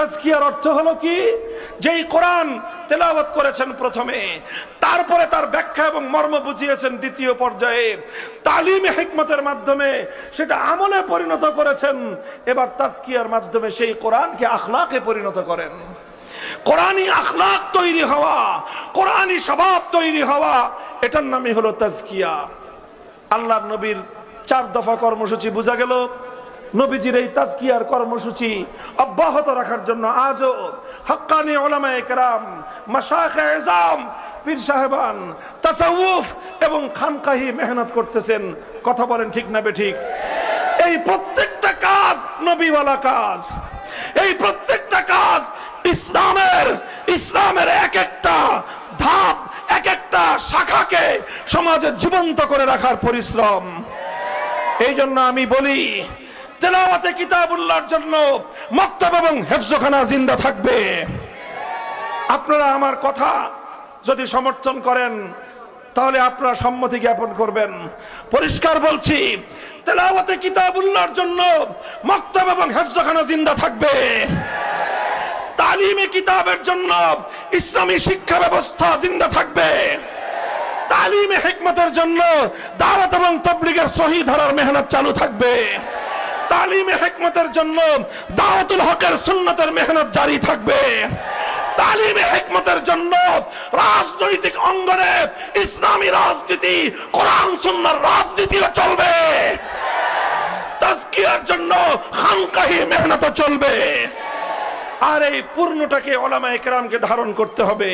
তাজকিয়ার অর্থ হলো কি, যেই কোরআন তেলাওয়াত করেছেন প্রথমে, তারপরে তার ব্যাখ্যা এবং মর্ম বুঝিয়েছেন দ্বিতীয় পর্যায়ে, তালিমে হিকমতের মাধ্যমে সেটা আমলে পরিণত করেছেন, এবার তাজকিয়ার মাধ্যমে সেই কোরআনকে আখলাকে পরিণত করেন। কোরআনী আখলাক তৈরি হওয়া, কোরআনী স্বভাব তৈরি হওয়া, এটার নামই হলো তাজকিয়া। আল্লাহর নবীর 4 দফা কর্মসূচি বোঝা গেল। নবীজির এই তাজকিয়ার কর্মসূচি অব্যাহত রাখার জন্য আজও হক্কানি উলামায়ে কেরাম, মাশায়েখে ইজাম, পীর সাহেবান, তাসাউফ এবং খানকাহি মেহনত করতেছেন। কথা বলেন ঠিক না বেঠিক? এই প্রত্যেকটা কাজ নবীওয়ালা কাজ। এই প্রত্যেকটা কাজ ইসলামের এক একটা ধাপ, এক একটা শাখাকে সমাজে জীবন্ত করে রাখার পরিশ্রম। এই জন্য আমি বলি, তেলাওয়াতে কিতাবুল্লাহর জন্য মক্তব এবং হেফজখানা জিন্দা থাকবে। আপনারা আমার কথা যদি সমর্থন করেন তাহলে আপনারা সম্মতি জ্ঞাপন করবেন। পরিষ্কার বলছি, তেলাওয়াতে কিতাবুল্লাহর জন্য মক্তব এবং হেফজখানা জিন্দা থাকবে। তালিমে কিতাবের জন্য ইসলামী শিক্ষা ব্যবস্থা জিন্দা থাকবে। তালিমে হিকমতের জন্য দাওয়াত এবং তাবলীগের সহি ধারার মেহনত চালু থাকবে। তালিমে হিকমতের জন্য দাওয়াতুল হকের সুন্নতের মেহনত জারি থাকবে। তালিমে হিকমতের জন্য রাজনৈতিক অঙ্গনে ইসলামী রাজনীতি, কোরআন সুন্নাহর রাজনীতিও চলবে। তাজকিয়ার জন্য খানকাহি মেহনত চলবে। আর এই পূর্ণটাকে উলামায়ে কেরামকে ধারণ করতে হবে।